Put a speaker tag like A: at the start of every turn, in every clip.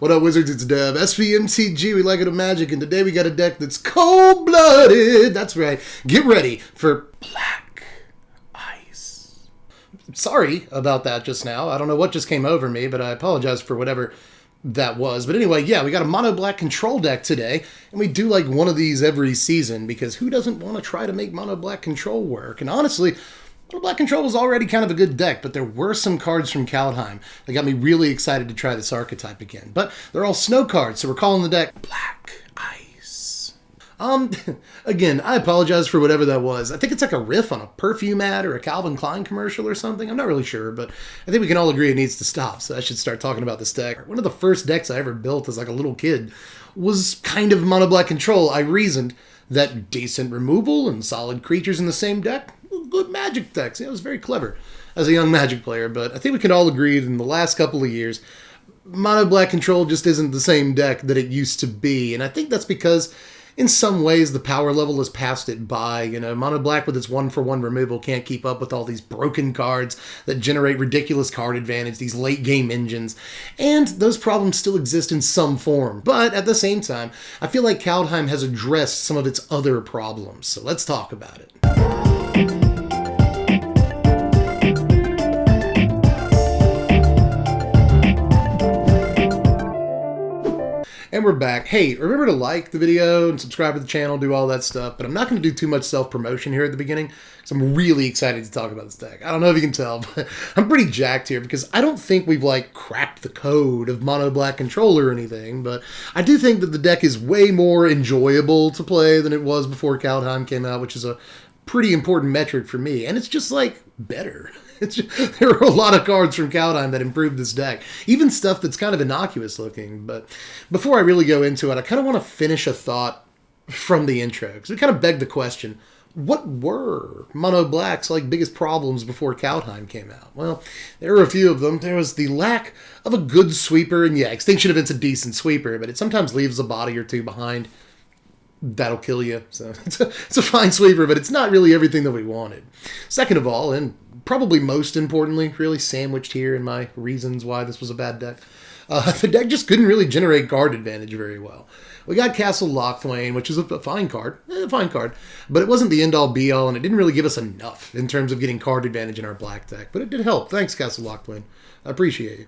A: What up, Wizards? It's Dev. Mtg, we like it of magic, and today we got a deck that's cold-blooded. That's right. Get ready for Black Ice. Sorry about that just now. I don't know what just came over me, but I apologize for whatever that was. But anyway, yeah, we got a mono black control deck today, and we do like one of these every season, because who doesn't want to try to make mono black control work? And honestly, mono black control was already kind of a good deck, but there were some cards from Kaldheim that got me really excited to try this archetype again. But they're all snow cards, so we're calling the deck Black Ice. Again, I apologize for whatever that was. I think it's like a riff on a perfume ad or a Calvin Klein commercial or something. I'm not really sure, but I think we can all agree it needs to stop, so I should start talking about this deck. One of the first decks I ever built as like a little kid was kind of mono black control. I reasoned that decent removal and solid creatures in the same deck, good magic decks. Yeah, it was very clever as a young magic player, but I think we can all agree that in the last couple of years, mono black control just isn't the same deck that it used to be, and I think that's because in some ways, the power level has passed it by. You know, mono black with its 1-for-1 removal can't keep up with all these broken cards that generate ridiculous card advantage, these late game engines, and those problems still exist in some form. But at the same time, I feel like Kaldheim has addressed some of its other problems, so let's talk about it. And we're back. Hey, remember to like the video and subscribe to the channel, do all that stuff, but I'm not going to do too much self-promotion here at the beginning, because I'm really excited to talk about this deck. I don't know if you can tell, but I'm pretty jacked here, because I don't think we've, like, cracked the code of mono black control or anything, but I do think that the deck is way more enjoyable to play than it was before Kaldheim came out, which is a pretty important metric for me, and it's just, like, better. There are a lot of cards from Kaldheim that improved this deck. Even stuff that's kind of innocuous looking. But before I really go into it, I kind of want to finish a thought from the intro, because we kind of begged the question, what were mono black's like biggest problems before Kaldheim came out? Well, there were a few of them. There was the lack of a good sweeper, and yeah, Extinction Event's a decent sweeper, but it sometimes leaves a body or two behind. That'll kill you. So it's a fine sweeper, but it's not really everything that we wanted. Second of all, and probably most importantly, really sandwiched here in my reasons why this was a bad deck, the deck just couldn't really generate card advantage very well. We got Castle Locthwain, which is a fine card, but it wasn't the end-all be-all, and it didn't really give us enough in terms of getting card advantage in our black deck, but it did help. Thanks, Castle Locthwain. I appreciate you.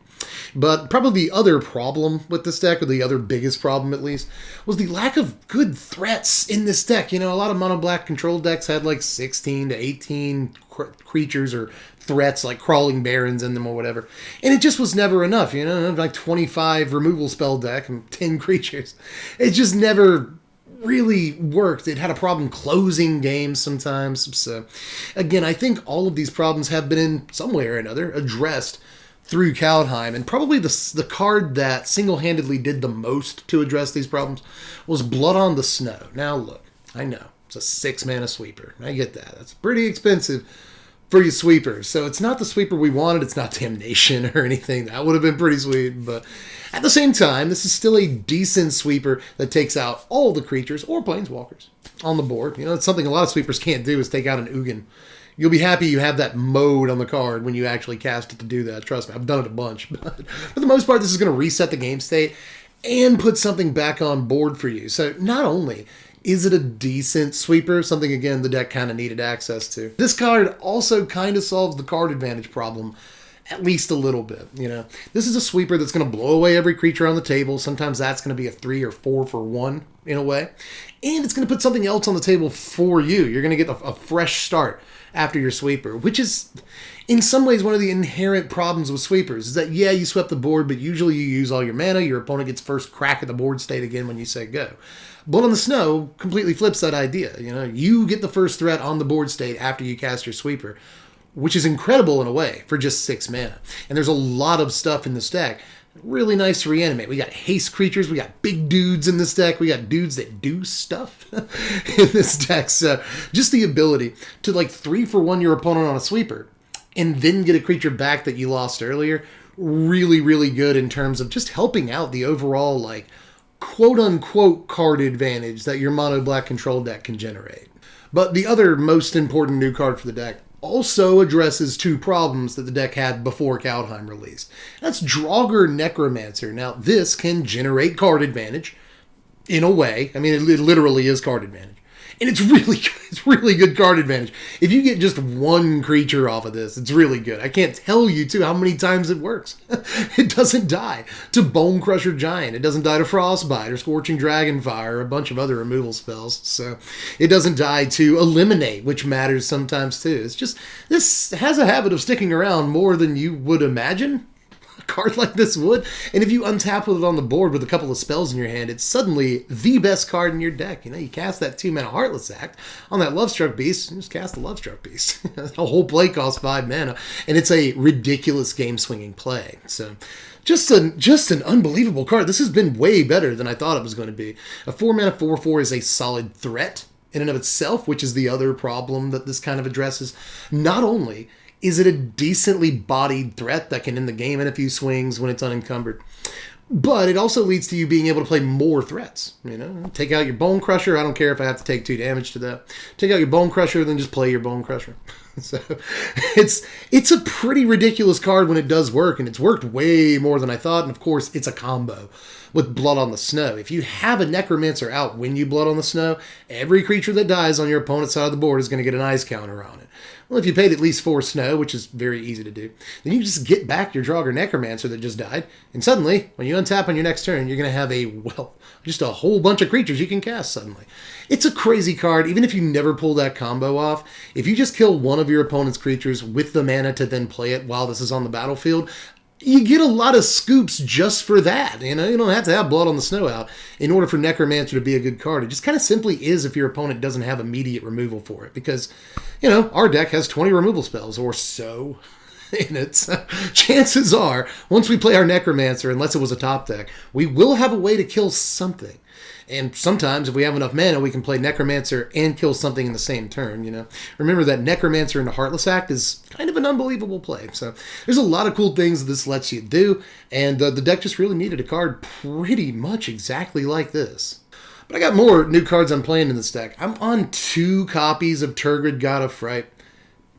A: But probably the other problem with this deck, or the other biggest problem at least, was the lack of good threats in this deck. You know, a lot of mono black control decks had like 16 to 18 creatures or threats, like crawling barons in them or whatever. And it just was never enough, you know, like 25 removal spell deck and 10 creatures. It just never really worked. It had a problem closing games sometimes. So again, I think all of these problems have been in some way or another addressed through Kaldheim, and probably the card that single-handedly did the most to address these problems was Blood on the Snow. Now look, I know, it's a 6-mana sweeper. I get that. That's pretty expensive for your sweepers. So it's not the sweeper we wanted, it's not Damnation or anything. That would have been pretty sweet, but at the same time, this is still a decent sweeper that takes out all the creatures or planeswalkers on the board. You know, it's something a lot of sweepers can't do, is take out an Ugin. You'll be happy you have that mode on the card when you actually cast it to do that. Trust me, I've done it a bunch. But for the most part, this is going to reset the game state and put something back on board for you. So not only is it a decent sweeper, something, again, the deck kind of needed access to, this card also kind of solves the card advantage problem, at least a little bit. You know, this is a sweeper that's going to blow away every creature on the table. Sometimes that's going to be a 3 or 4 for 1 in a way. And it's going to put something else on the table for you. You're going to get a fresh start after your sweeper, which is in some ways one of the inherent problems with sweepers, is that, yeah, you swept the board, but usually you use all your mana. Your opponent gets first crack at the board state again when you say go. Blood on the Snow completely flips that idea. You know, you get the first threat on the board state after you cast your sweeper, which is incredible in a way for just 6 mana. And there's a lot of stuff in this deck really nice to reanimate. We got haste creatures, we got big dudes in this deck, we got dudes that do stuff in this deck. So just the ability to like 3-for-1 your opponent on a sweeper and then get a creature back that you lost earlier, really, really good in terms of just helping out the overall, like, quote-unquote card advantage that your mono black control deck can generate. But the other most important new card for the deck also addresses two problems that the deck had before Kaldheim released. That's Draugr Necromancer. Now, this can generate card advantage in a way. I mean, it literally is card advantage. And it's really good card advantage. If you get just one creature off of this, it's really good. I can't tell you, too, how many times it works. It doesn't die to Bone Crusher Giant. It doesn't die to Frostbite or Scorching Dragonfire or a bunch of other removal spells. So it doesn't die to Eliminate, which matters sometimes, too. It's just, this has a habit of sticking around more than you would imagine a card like this would. And if you untap with it on the board with a couple of spells in your hand, it's suddenly the best card in your deck. You know, you cast that 2-mana Heartless Act on that Lovestruck Beast, you just cast the Lovestruck Beast. A whole play costs 5 mana, and it's a ridiculous game-swinging play. So just an unbelievable card. This has been way better than I thought it was going to be. A 4-mana 4/4 is a solid threat in and of itself, which is the other problem that this kind of addresses. Not only is it a decently bodied threat that can end the game in a few swings when it's unencumbered, but it also leads to you being able to play more threats. You know, take out your Bone Crusher. I don't care if I have to take 2 damage to that. Take out your Bone Crusher, then just play your Bone Crusher. So it's a pretty ridiculous card when it does work, and it's worked way more than I thought. And of course, it's a combo with Blood on the Snow. If you have a Necromancer out when you Blood on the Snow, every creature that dies on your opponent's side of the board is going to get an ice counter on it. Well, if you paid at least 4 snow, which is very easy to do, then you just get back your Draugr Necromancer that just died, and suddenly, when you untap on your next turn, you're going to have just a whole bunch of creatures you can cast suddenly. It's a crazy card, even if you never pull that combo off. If you just kill one of your opponent's creatures with the mana to then play it while this is on the battlefield, you get a lot of scoops just for that. You know, you don't have to have Blood on the Snow out in order for Necromancer to be a good card. It just kind of simply is if your opponent doesn't have immediate removal for it. Because, you know, our deck has 20 removal spells or so in it. So chances are, once we play our Necromancer, unless it was a top deck, we will have a way to kill something. And sometimes, if we have enough mana, we can play Necromancer and kill something in the same turn, you know. Remember that Necromancer into Heartless Act is kind of an unbelievable play. So there's a lot of cool things that this lets you do, and the deck just really needed a card pretty much exactly like this. But I got more new cards I'm playing in this deck. I'm on 2 copies of Tergrid God of Fright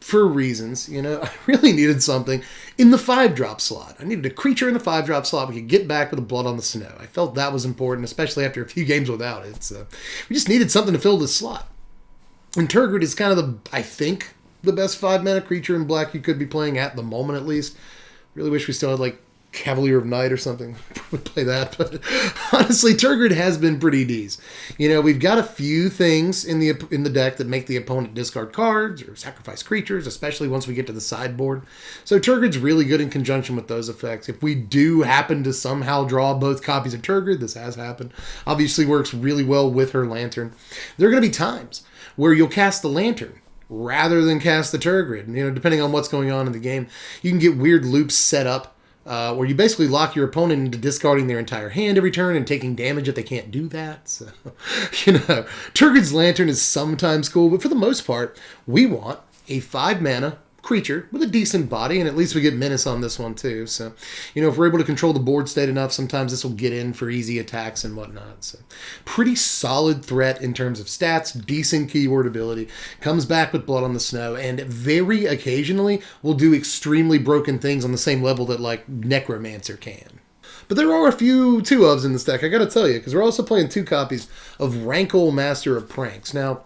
A: for reasons, you know. I really needed something in the 5-drop slot. I needed a creature in the 5-drop slot we could get back with a Blood on the Snow. I felt that was important, especially after a few games without it. So we just needed something to fill this slot. And Tergrid is kind of I think, the best 5-mana creature in black you could be playing at the moment, at least. Really wish we still had, like, Cavalier of Night or something. Would play that, but honestly, Tergrid has been pretty decent. You know, we've got a few things in the deck that make the opponent discard cards or sacrifice creatures, especially once we get to the sideboard. So Tergrid's really good in conjunction with those effects. If we do happen to somehow draw both copies of Tergrid, this has happened, obviously works really well with her Lantern. There are going to be times where you'll cast the Lantern rather than cast the Tergrid. You know, depending on what's going on in the game, you can get weird loops set up where you basically lock your opponent into discarding their entire hand every turn and taking damage if they can't do that. So, you know, Tergrid's Lantern is sometimes cool, but for the most part, we want a 5-mana creature with a decent body, and at least we get Menace on this one too. So, you know, if we're able to control the board state enough, sometimes this will get in for easy attacks and whatnot. So, pretty solid threat in terms of stats, decent keyword ability, comes back with Blood on the Snow, and very occasionally will do extremely broken things on the same level that, like, Necromancer can. But there are a few 2-ofs in this deck, I gotta tell you, because we're also playing 2 copies of Rankle, Master of Pranks. Now,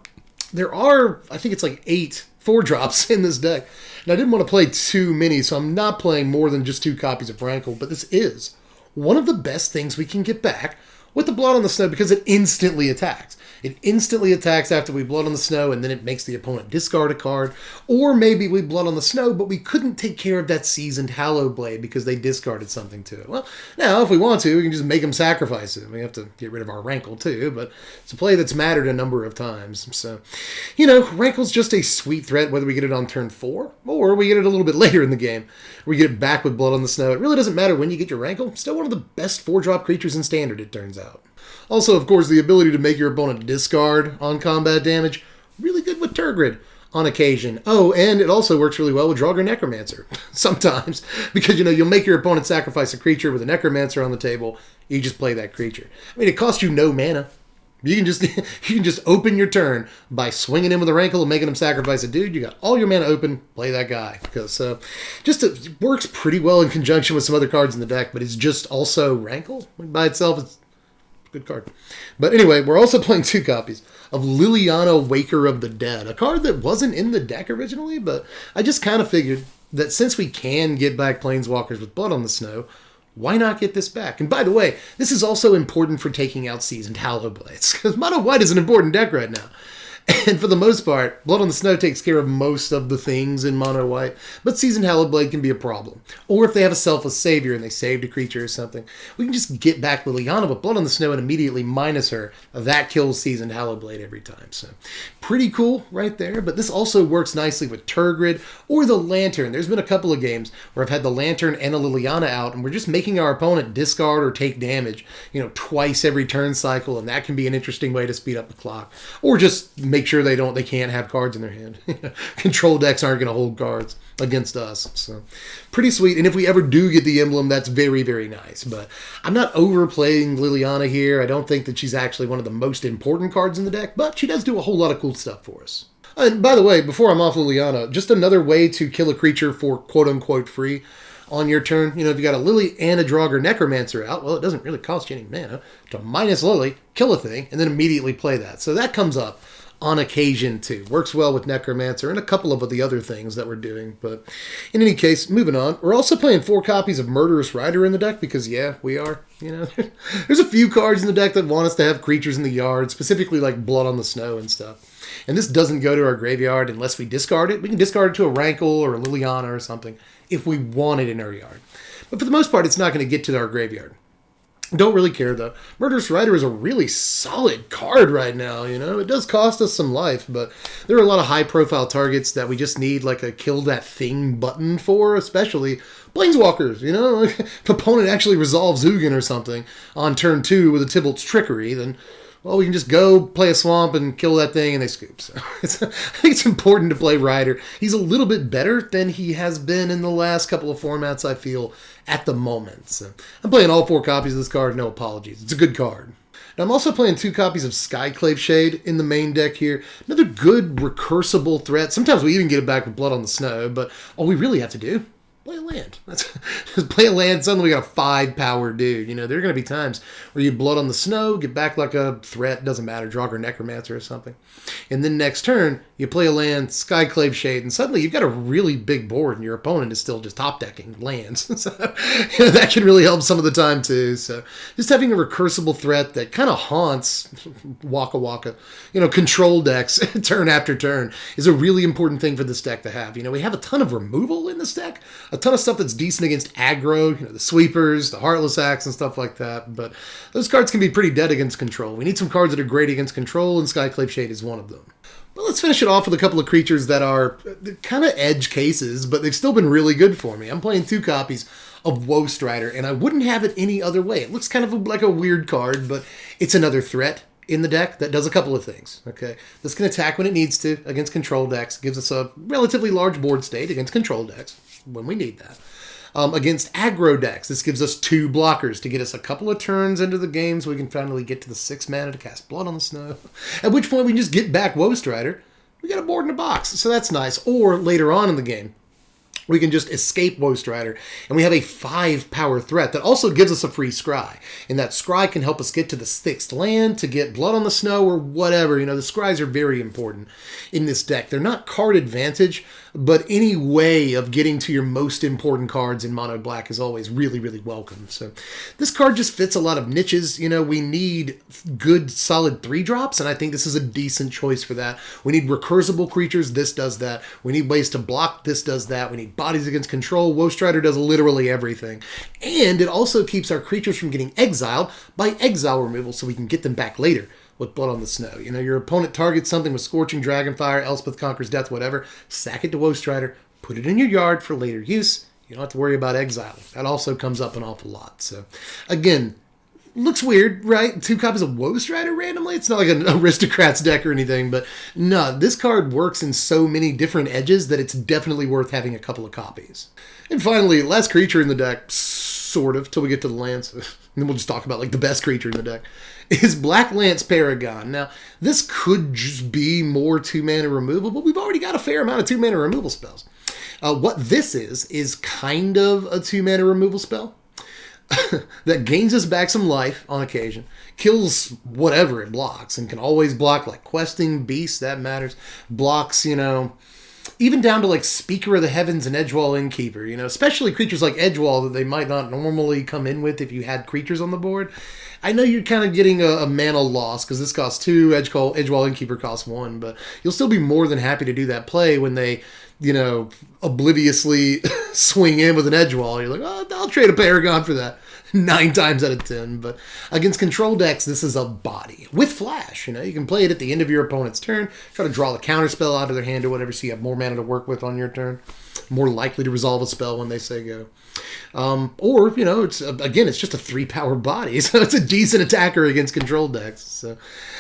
A: there are, I think it's like 8 4-drops in this deck. And I didn't want to play too many, so I'm not playing more than just 2 copies of Rankle, but this is one of the best things we can get back with the Blood on the Snow because it instantly attacks. It instantly attacks after we Blood on the Snow, and then it makes the opponent discard a card. Or maybe we Blood on the Snow, but we couldn't take care of that Seasoned Hallow Blade because they discarded something to it. Well, now, if we want to, we can just make them sacrifice it. We have to get rid of our Rankle, too, but it's a play that's mattered a number of times. So, you know, Rankle's just a sweet threat, whether we get it on turn 4, or we get it a little bit later in the game. We get it back with Blood on the Snow. It really doesn't matter when you get your Rankle. Still one of the best 4-drop creatures in Standard, it turns out. Also, of course, the ability to make your opponent discard on combat damage, really good with Tergrid on occasion. Oh, and it also works really well with Draugr Necromancer, sometimes, because, you know, you'll make your opponent sacrifice a creature with a Necromancer on the table, you just play that creature. I mean, it costs you no mana. You can just you can just open your turn by swinging in with a Rankle and making him sacrifice a dude. You got all your mana open, play that guy. Because it works pretty well in conjunction with some other cards in the deck, but it's just also Rankle. By itself, it's a good card. But anyway, we're also playing 2 copies of Lilia, Waker of the Dead, a card that wasn't in the deck originally, but I just kind of figured that since we can get back Planeswalkers with Blood on the Snow, why not get this back? And by the way, this is also important for taking out Seasoned Hallowblades, because Mono White is an important deck right now. And for the most part, Blood on the Snow takes care of most of the things in Mono White, but Seasoned Hallowblade can be a problem. Or if they have a Selfless Savior and they saved a creature or something, we can just get back Liliana with Blood on the Snow and immediately minus her. That kills Seasoned Hallowblade every time. So pretty cool right there, but this also works nicely with Turgid or the Lantern. There's been a couple of games where I've had the Lantern and a Liliana out, and we're just making our opponent discard or take damage, twice every turn cycle, and that can be an interesting way to speed up the clock. Or just make sure they can't have cards in their hand. Control decks aren't going to hold cards against us. So pretty sweet. And if we ever do get the emblem, that's very, very nice. But I'm not overplaying Liliana here. I don't think that she's actually one of the most important cards in the deck, but she does do a whole lot of cool stuff for us. And by the way, before I'm off Liliana, just another way to kill a creature for quote-unquote free on your turn. If you got a Lily and a Draugr Necromancer out, well, it doesn't really cost you any mana to minus Lily, kill a thing, and then immediately play that. So that comes up on occasion too. Works well with Necromancer and a couple of the other things that we're doing. But in any case, moving on. We're also playing 4 copies of Murderous Rider in the deck because, yeah, we are. There's a few cards in the deck that want us to have creatures in the yard, specifically like Blood on the Snow and stuff. And this doesn't go to our graveyard unless we discard it. We can discard it to a Rankle or a Liliana or something if we want it in our yard. But for the most part, it's not going to get to our graveyard. Don't really care, though. Murderous Rider is a really solid card right now, It does cost us some life, but there are a lot of high-profile targets that we just need, like, a kill that thing button for, especially Planeswalkers, If opponent actually resolves Ugin or something on turn 2 with a Tybalt's Trickery, then, well, we can just go play a swamp and kill that thing and they scoop. So I think it's important to play Rider. He's a little bit better than he has been in the last couple of formats, I feel, at the moment. So I'm playing all 4 copies of this card, no apologies. It's a good card. Now I'm also playing 2 copies of Skyclave Shade in the main deck here. Another good recursible threat. Sometimes we even get it back with Blood on the Snow, but all we really have to do, play a land. Just play a land, suddenly we got a 5-power dude. There are going to be times where you Blood on the Snow, get back like a threat, doesn't matter, Draugr Necromancer or something. And then next turn, you play a land, Skyclave Shade, and suddenly you've got a really big board and your opponent is still just top-decking lands. So that can really help some of the time too. So just having a recursible threat that kind of haunts Waka Waka, control decks turn after turn is a really important thing for this deck to have. We have a ton of removal in this deck, a ton of stuff that's decent against aggro, the sweepers, the Heartless Axe, and stuff like that. But those cards can be pretty dead against control. We need some cards that are great against control, and Skyclave Shade is one of them. But let's finish it off with a couple of creatures that are kind of edge cases, but they've still been really good for me. I'm playing 2 copies of Wasterider, and I wouldn't have it any other way. It looks kind of like a weird card, but it's another threat in the deck that does a couple of things. Okay, this can attack when it needs to against control decks, gives us a relatively large board state against control decks when we need that. Against aggro decks, this gives us 2 blockers to get us a couple of turns into the game so we can finally get to the 6 mana to cast Blood on the Snow. At which point we can just get back Wasterider. We got a board in a box, so that's nice. Or later on in the game, we can just escape Wasterider, and we have a 5-power threat that also gives us a free scry. And that scry can help us get to the 6th land, to get Blood on the Snow, or whatever. The scries are very important in this deck. They're not card advantage, but any way of getting to your most important cards in Mono Black is always really, really welcome. So this card just fits a lot of niches. We need good, solid 3-drops, and I think this is a decent choice for that. We need recursible creatures. This does that. We need ways to block. This does that. We need bodies against control. Wasterider does literally everything. And it also keeps our creatures from getting exiled by exile removal so we can get them back later with Blood on the Snow. Your opponent targets something with Scorching Dragonfire, Elspeth Conquers Death, whatever. Sack it to Wasterider, put it in your yard for later use. You don't have to worry about exiling. That also comes up an awful lot. So, again, looks weird, right? 2 copies of Wasterider randomly? It's not like an Aristocrats deck or anything, but no, this card works in so many different edges that it's definitely worth having a couple of copies. And finally, last creature in the deck, sort of, till we get to the lands. and then we'll just talk about like the best creature in the deck, is Blacklance Paragon. Now, this could just be more 2-mana removal, but we've already got a fair amount of 2-mana removal spells. What this is kind of a 2-mana removal spell that gains us back some life on occasion, kills whatever it blocks, and can always block like questing, beasts, that matters, blocks, you know, even down to like Speaker of the Heavens and Edgewall Innkeeper, you know, especially creatures like Edgewall that they might not normally come in with if you had creatures on the board. I know you're kind of getting a mana loss because this costs 2, Edgewall Innkeeper costs 1, but you'll still be more than happy to do that play when they, you know, obliviously swing in with an Edgewall. You're like, oh, I'll trade a Paragon for that 9 times out of 10. But against control decks, this is a body with flash. You know, you can play it at the end of your opponent's turn, try to draw the counter spell out of their hand or whatever, so you have more mana to work with on your turn, more likely to resolve a spell when they say go. Or, you know, it's just a 3-power body, so it's a decent attacker against control decks. So,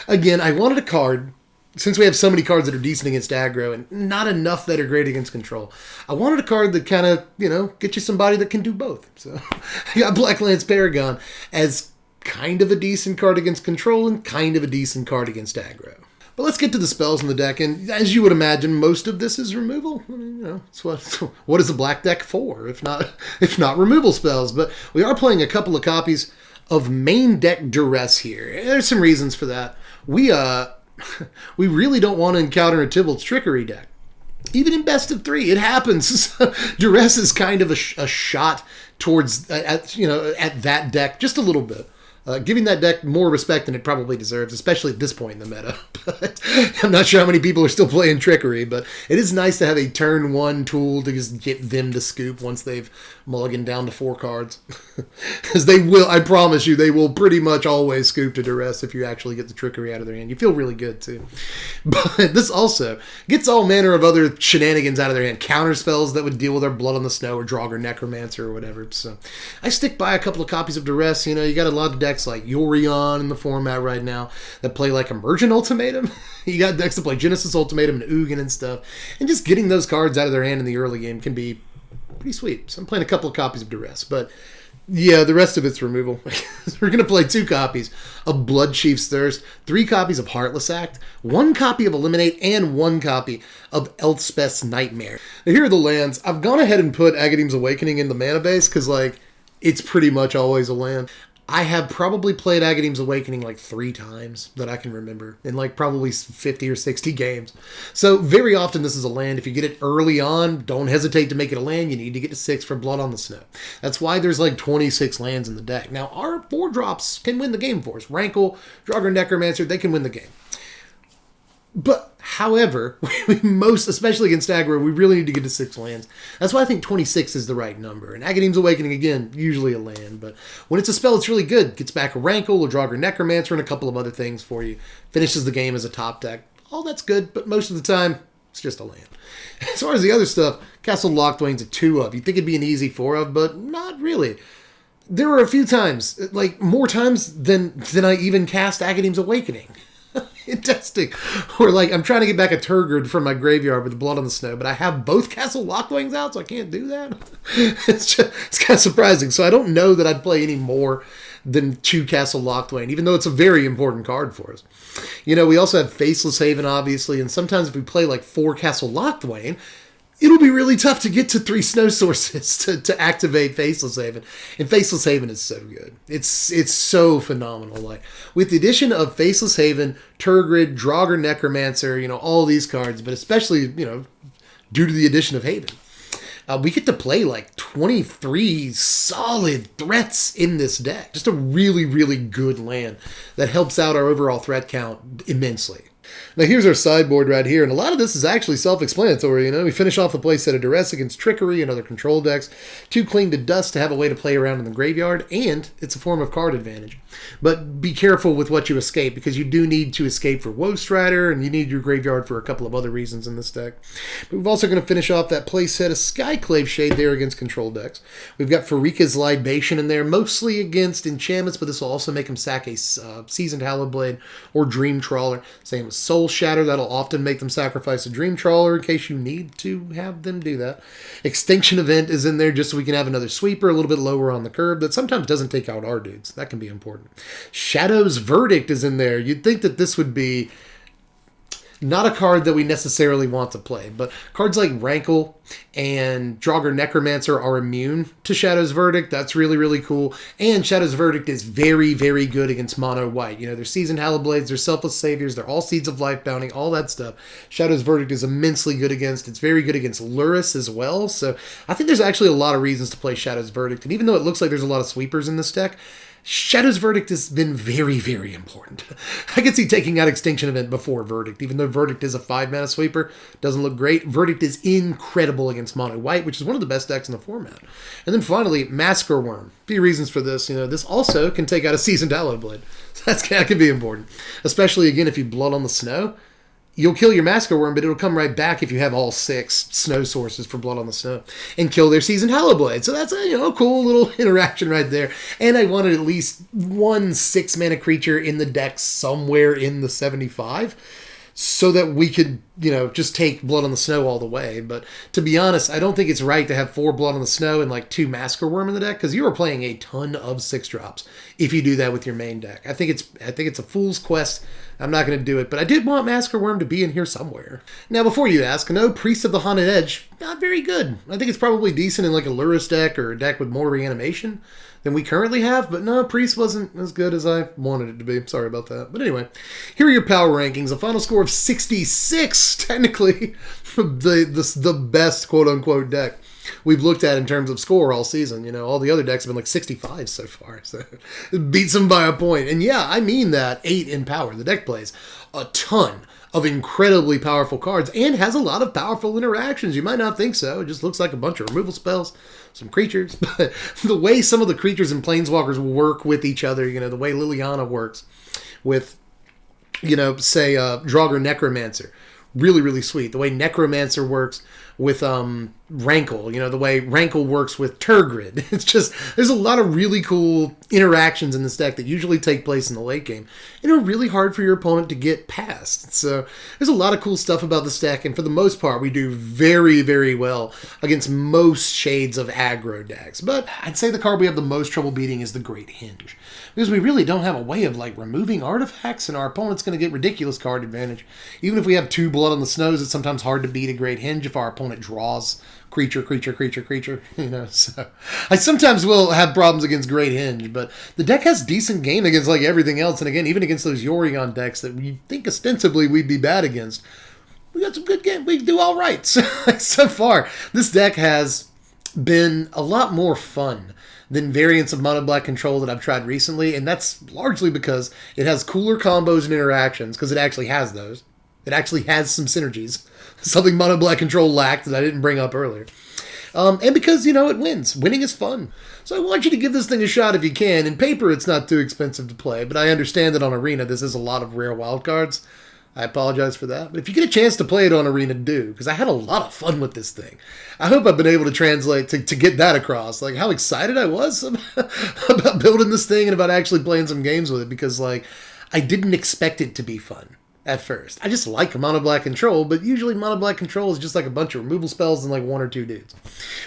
A: again, I wanted a card, since we have so many cards that are decent against aggro and not enough that are great against control. I wanted a card that kind of, you know, get you somebody that can do both. So, I got Blacklance Paragon as kind of a decent card against control and kind of a decent card against aggro. But let's get to the spells in the deck, and as you would imagine, most of this is removal. I mean, you know, it's what is a black deck for, if not removal spells? But we are playing a couple of copies of main deck Duress here. There's some reasons for that. We really don't want to encounter a Tybalt's Trickery deck. Even in best of 3, it happens. Duress is kind of a shot towards at that deck just a little bit. Giving that deck more respect than it probably deserves, especially at this point in the meta. But I'm not sure how many people are still playing Trickery, but it is nice to have a turn 1 tool to just get them to scoop once they've mulliganed down to 4 cards. Because they will, I promise you, they will pretty much always scoop to Duress if you actually get the Trickery out of their hand. You feel really good, too. But this also gets all manner of other shenanigans out of their hand. Counter spells that would deal with our Blood on the Snow or Draugr Necromancer or whatever. So I stick by a couple of copies of Duress. You know, you got a lot of decks like Yorion in the format right now that play like Emergent Ultimatum. You got decks that play Genesis Ultimatum and Ugin and stuff. And just getting those cards out of their hand in the early game can be pretty sweet. So I'm playing a couple of copies of Duress. But yeah, the rest of it's removal. We're going to play 2 copies of Bloodchief's Thirst, 3 copies of Heartless Act, 1 copy of Eliminate, and 1 copy of Elspeth's Nightmare. Now here are the lands. I've gone ahead and put Agadeem's Awakening in the mana base because, like, it's pretty much always a land. I have probably played Agadeem's Awakening like 3 times that I can remember in like probably 50 or 60 games. So very often this is a land. If you get it early on, don't hesitate to make it a land. You need to get to 6 for Blood on the Snow. That's why there's like 26 lands in the deck. Now our 4-drops can win the game for us. Rankle, Draugr Necromancer, they can win the game. But, however, especially against aggro, we really need to get to 6 lands. That's why I think 26 is the right number. And Agadeem's Awakening, again, usually a land. But when it's a spell, it's really good. Gets back a Rankle, a Draugr Necromancer, and a couple of other things for you. Finishes the game as a top deck. All that's good, but most of the time, it's just a land. As far as the other stuff, Castle Locthwain's a 2 of. You'd think it'd be an easy 4 of, but not really. There were a few times, like more times than I even cast Agadeem's Awakening. In testing, or like I'm trying to get back a Turgid from my graveyard with Blood on the Snow, but I have both Castle Locthwains out, so I can't do that. It's kind of surprising. So I don't know that I'd play any more than 2 Castle Locthwain, even though it's a very important card for us. You know, we also have Faceless Haven, obviously, and sometimes if we play like 4 Castle Locthwain, it'll be really tough to get to 3 snow sources to activate Faceless Haven. And Faceless Haven is so good. It's so phenomenal. Like with the addition of Faceless Haven, Turgid, Draugr Necromancer, you know, all these cards, but especially, you know, due to the addition of Haven, we get to play like 23 solid threats in this deck. Just a really, really good land that helps out our overall threat count immensely. Now here's our sideboard right here, and a lot of this is actually self-explanatory, you know. We finish off the playset of Duress against Trickery and other control decks, too clean to dust to have a way to play around in the graveyard, and it's a form of card advantage. But be careful with what you escape, because you do need to escape for Wasterider, and you need your graveyard for a couple of other reasons in this deck. But we're also going to finish off that playset of Skyclave Shade there against control decks. We've got Farika's Libation in there, mostly against enchantments, but this will also make him sack a Seasoned Hallowblade or Dream Trawler. Same with Soul Shatter. That'll often make them sacrifice a Dream Trawler in case you need to have them do that. Extinction Event is in there just so we can have another sweeper a little bit lower on the curve that sometimes doesn't take out our dudes. That can be important. Shadow's Verdict is in there. You'd think that this would be not a card that we necessarily want to play, but cards like Rankle and Draugr Necromancer are immune to Shadow's Verdict. That's really, really cool. And Shadow's Verdict is very, very good against mono white. You know, they're Seasoned Hallowblades, they're Selfless Saviors, they're all Seeds of Life Bounty, all that stuff. Shadow's Verdict is immensely good against. It's very good against Duress as well. So I think there's actually a lot of reasons to play Shadow's Verdict. And even though it looks like there's a lot of sweepers in this deck, Shadow's Verdict has been very, very important. I could see taking out Extinction Event before Verdict, even though Verdict is a 5-mana sweeper. Doesn't look great. Verdict is incredible against mono white, which is one of the best decks in the format. And then finally, Massacre Worm. A few reasons for this. You know, this also can take out a Seasoned Hallowblade. So that can be important. Especially, again, if you Blood on the Snow. You'll kill your Massacre Worm, but it'll come right back if you have all 6 snow sources for Blood on the Snow and kill their Seasoned Hallowblade. So that's a cool little interaction right there. And I wanted at least one 6-mana creature in the deck somewhere in the 75 so that we could, just take Blood on the Snow all the way. But to be honest, I don't think it's right to have 4 Blood on the Snow and like 2 Massacre Worm in the deck because you are playing a ton of 6-drops if you do that with your main deck. I think it's a fool's quest. I'm not going to do it, but I did want Massacre Worm to be in here somewhere. Now, before you ask, no, Priest of the Haunted Edge, not very good. I think it's probably decent in like a Lurrus deck or a deck with more reanimation than we currently have, but no, Priest wasn't as good as I wanted it to be. Sorry about that. But anyway, here are your power rankings. A final score of 66, technically the best quote-unquote deck we've looked at in terms of score all season. All the other decks have been like 65 so far, so it beats them by a point. And yeah, I mean that 8 in power. The deck plays a ton of incredibly powerful cards and has a lot of powerful interactions. You might not think so. It just looks like a bunch of removal spells, some creatures, but the way some of the creatures and planeswalkers work with each other, the way Liliana works with, say, Draugr Necromancer, really, really sweet. The way Necromancer works with Rankle, the way Rankle works with Tergrid. It's just, there's a lot of really cool interactions in this deck that usually take place in the late game and are really hard for your opponent to get past. So there's a lot of cool stuff about this deck, and for the most part, we do very, very well against most shades of aggro decks. But I'd say the card we have the most trouble beating is the Great Hinge, because we really don't have a way of removing artifacts, and our opponent's going to get ridiculous card advantage. Even if we have 2 Blood on the Snows, it's sometimes hard to beat a Great Hinge if our opponent draws creature, so I sometimes will have problems against Great Hinge, but the deck has decent game against everything else, and again, even against those Yorion decks that we think ostensibly we'd be bad against, we got some good game. We do all right. So far, this deck has been a lot more fun than variants of Mono Black Control that I've tried recently, and that's largely because it has cooler combos and interactions, because it actually has those. It actually has some synergies. Something Mono Black Control lacked that I didn't bring up earlier. And because, it wins. Winning is fun. So I want you to give this thing a shot if you can. In paper, it's not too expensive to play, but I understand that on Arena, this is a lot of rare wildcards. I apologize for that. But if you get a chance to play it on Arena, do, because I had a lot of fun with this thing. I hope I've been able to translate to get that across. How excited I was about building this thing and about actually playing some games with it, because, I didn't expect it to be fun at first. I just like Mono Black Control, but usually Mono Black Control is just a bunch of removal spells and 1 or 2 dudes.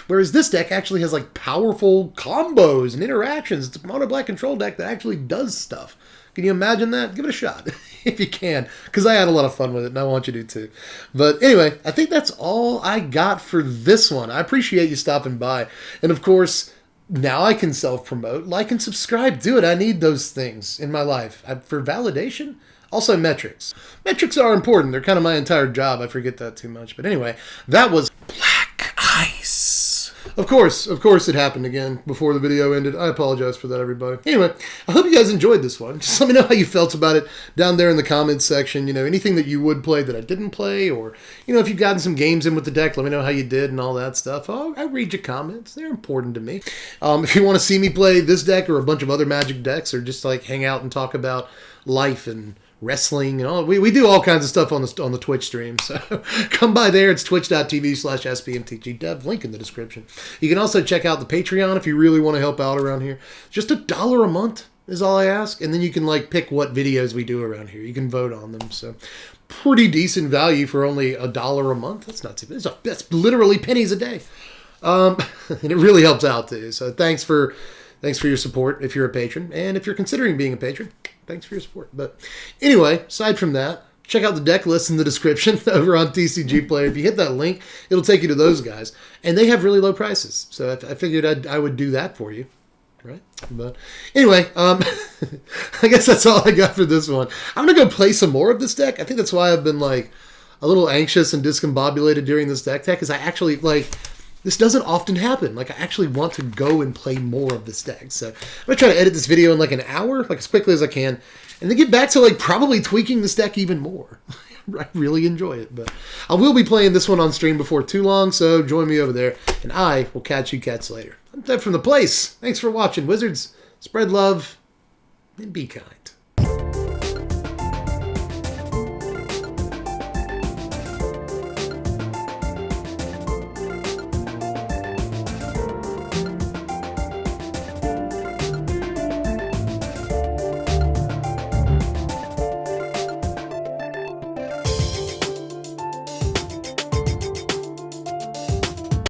A: Whereas this deck actually has powerful combos and interactions. It's a Mono Black Control deck that actually does stuff. Can you imagine that? Give it a shot if you can, because I had a lot of fun with it, and I want you to too. But anyway, I think that's all I got for this one. I appreciate you stopping by. And of course, now I can self-promote. Like and subscribe. Do it. I need those things in my life. For validation. Also, metrics. Metrics are important. They're kind of my entire job. I forget that too much. But anyway, that was Black Ice. Of course it happened again before the video ended. I apologize for that, everybody. Anyway, I hope you guys enjoyed this one. Just let me know how you felt about it down there in the comments section. Anything that you would play that I didn't play, or, if you've gotten some games in with the deck, let me know how you did and all that stuff. I read your comments. They're important to me. If you want to see me play this deck or a bunch of other Magic decks, or just hang out and talk about life and wrestling and all, we do all kinds of stuff on the Twitch stream, so come by there. It's twitch.tv/SBMTGDev, link in the description. You can also check out the Patreon if you really want to help out around here. Just $1 a month is all I ask. And then you can like pick what videos we do around here. You can vote on them. So pretty decent value for only $1 a month. That's not too bad. That's literally pennies a day. And it really helps out too. So thanks for your support if you're a patron. And if you're considering being a patron, thanks for your support. But anyway, aside from that, check out the deck list in the description over on TCG Player. If you hit that link, it'll take you to those guys. And they have really low prices. So I figured I would do that for you. Right? But anyway, I guess that's all I got for this one. I'm going to go play some more of this deck. I think that's why I've been like a little anxious and discombobulated during this deck tech, because I actually like... This doesn't often happen. Like, I actually want to go and play more of this deck. So I'm going to try to edit this video in like an hour, like as quickly as I can, and then get back to like probably tweaking this deck even more. I really enjoy it. But I will be playing this one on stream before too long, so join me over there, and I will catch you cats later. I'm Ted from The Place. Thanks for watching, Wizards. Spread love and be kind.